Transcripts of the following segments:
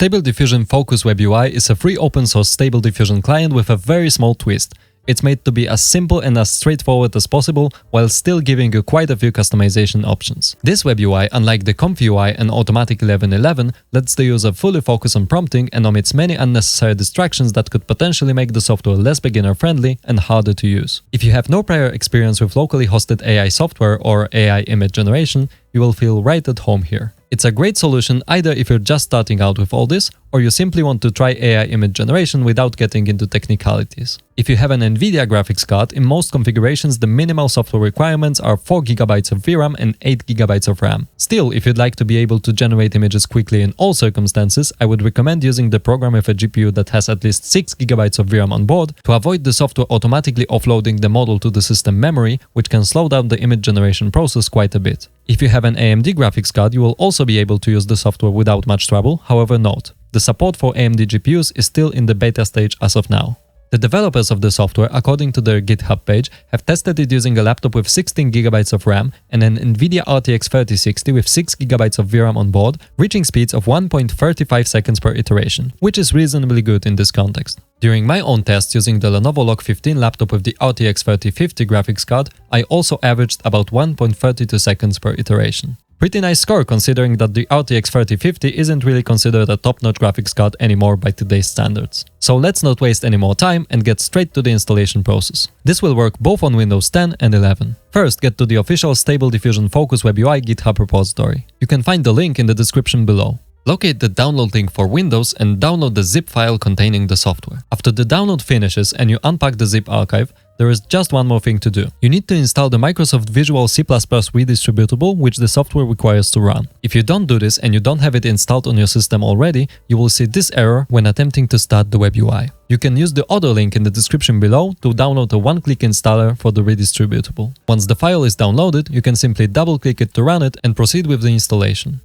Stable Diffusion Fooocus WebUI is a free open-source Stable Diffusion client with a very small twist. It's made to be as simple and as straightforward as possible, while still giving you quite a few customization options. This WebUI, unlike the Comfy UI and Automatic 11.11, lets the user fully focus on prompting and omits many unnecessary distractions that could potentially make the software less beginner-friendly and harder to use. If you have no prior experience with locally hosted AI software or AI image generation, you will feel right at home here. It's a great solution either if you're just starting out with all this, or you simply want to try AI image generation without getting into technicalities. If you have an NVIDIA graphics card, in most configurations the minimal software requirements are 4GB of VRAM and 8GB of RAM. Still, if you'd like to be able to generate images quickly in all circumstances, I would recommend using the program with a GPU that has at least 6GB of VRAM on board to avoid the software automatically offloading the model to the system memory, which can slow down the image generation process quite a bit. If you have an AMD graphics card, you will also be able to use the software without much trouble. However, note, the support for AMD GPUs is still in the beta stage as of now. The developers of the software, according to their GitHub page, have tested it using a laptop with 16GB of RAM and an NVIDIA RTX 3060 with 6GB of VRAM on board, reaching speeds of 1.35 seconds per iteration, which is reasonably good in this context. During my own tests using the Lenovo Log 15 laptop with the RTX 3050 graphics card, I also averaged about 1.32 seconds per iteration. Pretty nice score considering that the RTX 3050 isn't really considered a top-notch graphics card anymore by today's standards. So let's not waste any more time and get straight to the installation process. This will work both on Windows 10 and 11. First, get to the official Stable Diffusion Fooocus WebUI GitHub repository. You can find the link in the description below. Locate the download link for Windows and download the zip file containing the software. After the download finishes and you unpack the zip archive, there is just one more thing to do. You need to install the Microsoft Visual C++ redistributable, which the software requires to run. If you don't do this and you don't have it installed on your system already, you will see this error when attempting to start the WebUI. You can use the other link in the description below to download a one-click installer for the redistributable. Once the file is downloaded, you can simply double-click it to run it and proceed with the installation.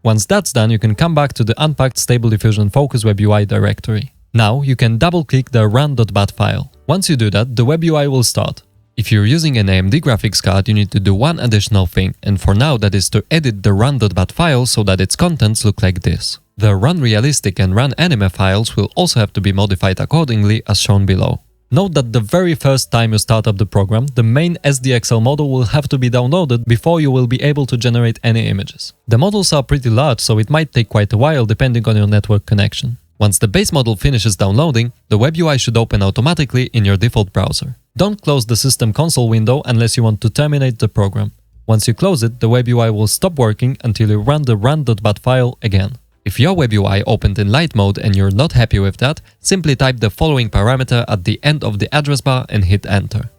Once that's done, you can come back to the unpacked Stable Diffusion Fooocus WebUI directory. Now you can double-click the run.bat file. Once you do that, the WebUI will start. If you're using an AMD graphics card, you need to do one additional thing, and for now that is to edit the run.bat file so that its contents look like this. The run realistic and run anime files will also have to be modified accordingly as shown below. Note that the very first time you start up the program, the main SDXL model will have to be downloaded before you will be able to generate any images. The models are pretty large, so it might take quite a while depending on your network connection. Once the base model finishes downloading, the WebUI should open automatically in your default browser. Don't close the system console window unless you want to terminate the program. Once you close it, the WebUI will stop working until you run the run.bat file again. If your WebUI opened in light mode and you're not happy with that, simply type the following parameter at the end of the address bar and hit enter.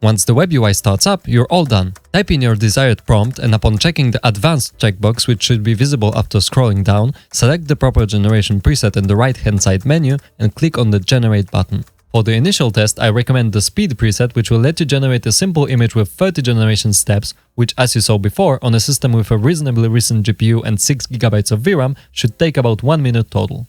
Once the WebUI starts up, you're all done. Type in your desired prompt and upon checking the advanced checkbox, which should be visible after scrolling down, select the proper generation preset in the right-hand side menu and click on the generate button. For the initial test, I recommend the speed preset, which will let you generate a simple image with 30 generation steps, which as you saw before, on a system with a reasonably recent GPU and 6GB of VRAM should take about 1 minute total.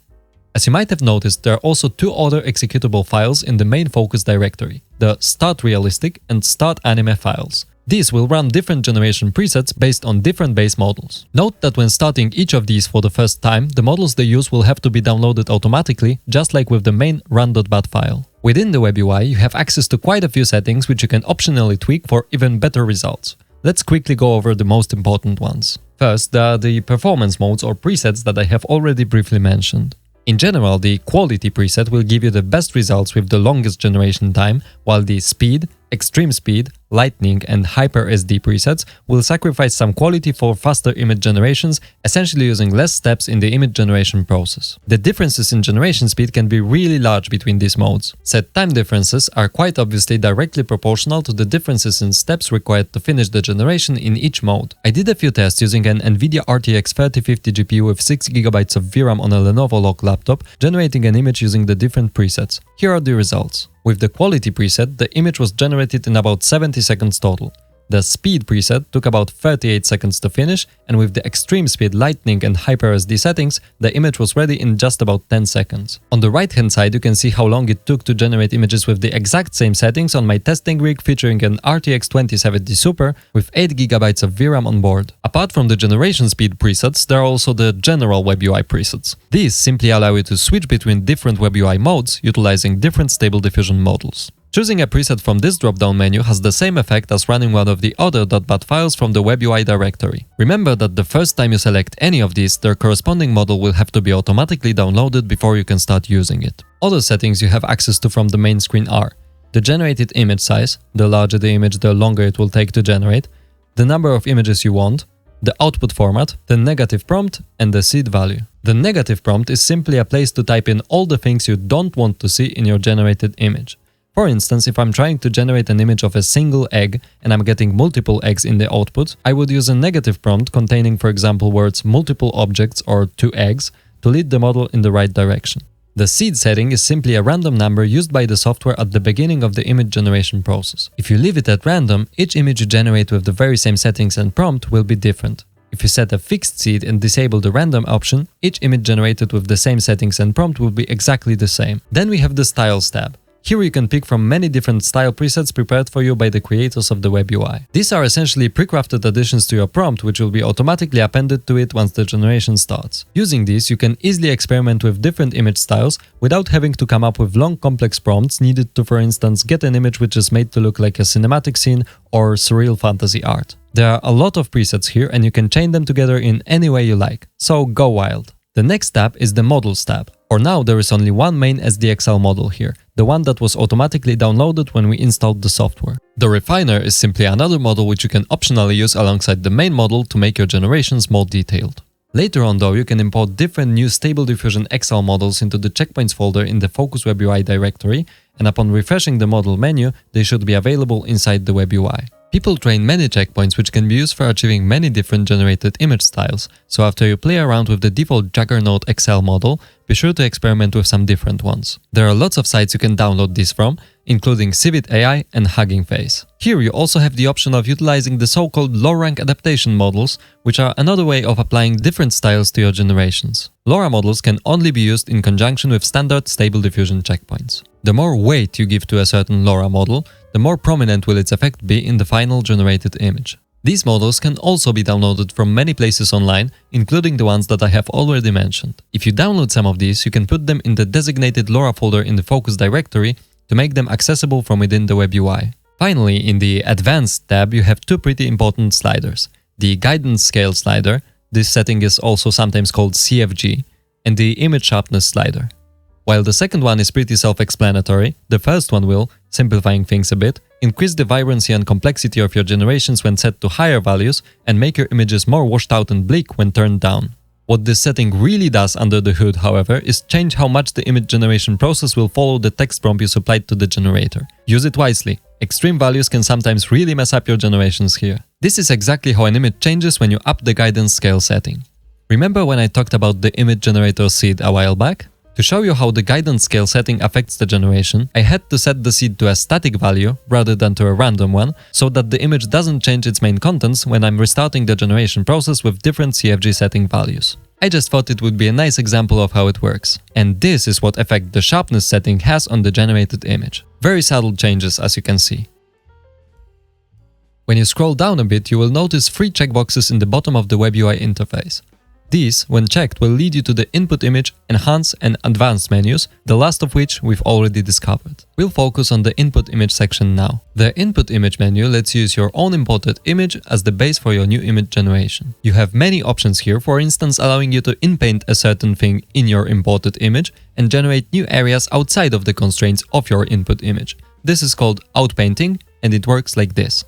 As you might have noticed, there are also two other executable files in the main focus directory, the Start Realistic and Start Anime files. These will run different generation presets based on different base models. Note that when starting each of these for the first time, the models they use will have to be downloaded automatically, just like with the main run.bat file. Within the WebUI, you have access to quite a few settings which you can optionally tweak for even better results. Let's quickly go over the most important ones. First, there are the performance modes or presets that I have already briefly mentioned. In general, the quality preset will give you the best results with the longest generation time, while the speed, extreme speed, lightning and hyper SD presets will sacrifice some quality for faster image generations, essentially using less steps in the image generation process. The differences in generation speed can be really large between these modes. Set time differences are quite obviously directly proportional to the differences in steps required to finish the generation in each mode. I did a few tests using an NVIDIA RTX 3050 GPU with 6GB of VRAM on a Lenovo Log laptop, generating an image using the different presets. Here are the results. With the quality preset, the image was generated in about 70 seconds total. The speed preset took about 38 seconds to finish, and with the extreme speed, lightning and hyper SD settings, the image was ready in just about 10 seconds. On the right hand side you can see how long it took to generate images with the exact same settings on my testing rig featuring an RTX 2070 Super with 8GB of VRAM on board. Apart from the generation speed presets, there are also the general WebUI presets. These simply allow you to switch between different WebUI modes utilizing different Stable Diffusion models. Choosing a preset from this drop-down menu has the same effect as running one of the other .bat files from the WebUI directory. Remember that the first time you select any of these, their corresponding model will have to be automatically downloaded before you can start using it. Other settings you have access to from the main screen are the generated image size, the larger the image the longer it will take to generate, the number of images you want, the output format, the negative prompt, and the seed value. The negative prompt is simply a place to type in all the things you don't want to see in your generated image. For instance, if I'm trying to generate an image of a single egg and I'm getting multiple eggs in the output, I would use a negative prompt containing, for example, words multiple objects or 2 eggs to lead the model in the right direction. The seed setting is simply a random number used by the software at the beginning of the image generation process. If you leave it at random, each image you generate with the very same settings and prompt will be different. If you set a fixed seed and disable the random option, each image generated with the same settings and prompt will be exactly the same. Then we have the Styles tab. Here you can pick from many different style presets prepared for you by the creators of the WebUI. These are essentially pre-crafted additions to your prompt, which will be automatically appended to it once the generation starts. Using these, you can easily experiment with different image styles without having to come up with long complex prompts needed to, for instance, get an image which is made to look like a cinematic scene or surreal fantasy art. There are a lot of presets here and you can chain them together in any way you like, so go wild. The next tab is the Models tab. For now, there is only one main SDXL model here, the one that was automatically downloaded when we installed the software. The Refiner is simply another model which you can optionally use alongside the main model to make your generations more detailed. Later on though, you can import different new Stable Diffusion XL models into the checkpoints folder in the Fooocus WebUI directory, and upon refreshing the model menu, they should be available inside the WebUI. People train many checkpoints which can be used for achieving many different generated image styles, so after you play around with the default Juggernaut XL model, be sure to experiment with some different ones. There are lots of sites you can download these from, including Civit AI and Hugging Face. Here you also have the option of utilizing the so-called low-rank adaptation models, which are another way of applying different styles to your generations. LoRa models can only be used in conjunction with standard Stable Diffusion checkpoints. The more weight you give to a certain LoRa model, the more prominent will its effect be in the final generated image. These models can also be downloaded from many places online, including the ones that I have already mentioned. If you download some of these, you can put them in the designated LoRa folder in the Fooocus directory to make them accessible from within the WebUI. Finally, in the Advanced tab, you have two pretty important sliders. The Guidance Scale slider, this setting is also sometimes called CFG, and the Image Sharpness slider. While the second one is pretty self-explanatory, the first one will, simplifying things a bit, increase the vibrancy and complexity of your generations when set to higher values and make your images more washed out and bleak when turned down. What this setting really does under the hood, however, is change how much the image generation process will follow the text prompt you supplied to the generator. Use it wisely. Extreme values can sometimes really mess up your generations here. This is exactly how an image changes when you up the guidance scale setting. Remember when I talked about the image generator seed a while back? To show you how the guidance scale setting affects the generation, I had to set the seed to a static value rather than to a random one, so that the image doesn't change its main contents when I'm restarting the generation process with different CFG setting values. I just thought it would be a nice example of how it works. And this is what effect the sharpness setting has on the generated image. Very subtle changes, as you can see. When you scroll down a bit, you will notice 3 checkboxes in the bottom of the WebUI interface. These, when checked, will lead you to the Input Image, Enhance and Advanced menus, the last of which we've already discovered. We'll focus on the Input Image section now. The Input Image menu lets you use your own imported image as the base for your new image generation. You have many options here, for instance allowing you to inpaint a certain thing in your imported image and generate new areas outside of the constraints of your input image. This is called outpainting, and it works like this.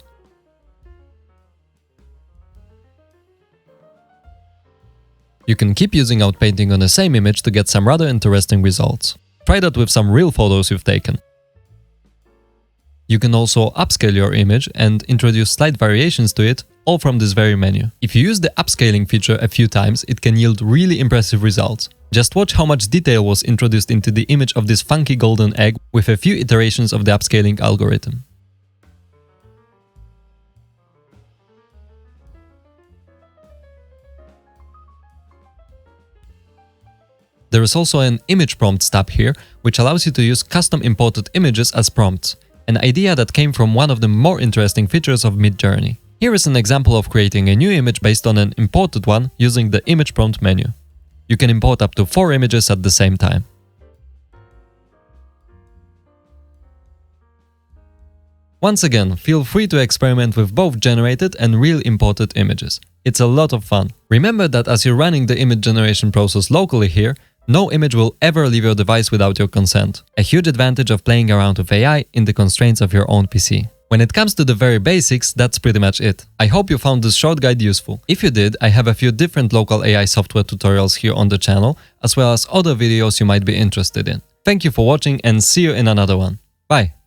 You can keep using outpainting on the same image to get some rather interesting results. Try that with some real photos you've taken. You can also upscale your image and introduce slight variations to it, all from this very menu. If you use the upscaling feature a few times, it can yield really impressive results. Just watch how much detail was introduced into the image of this funky golden egg with a few iterations of the upscaling algorithm. There is also an image prompts tab here, which allows you to use custom imported images as prompts, an idea that came from one of the more interesting features of Midjourney. Here is an example of creating a new image based on an imported one using the image prompt menu. You can import up to 4 images at the same time. Once again, feel free to experiment with both generated and real imported images. It's a lot of fun. Remember that as you're running the image generation process locally here, no image will ever leave your device without your consent. A huge advantage of playing around with AI in the constraints of your own PC. When it comes to the very basics, that's pretty much it. I hope you found this short guide useful. If you did, I have a few different local AI software tutorials here on the channel, as well as other videos you might be interested in. Thank you for watching and see you in another one. Bye!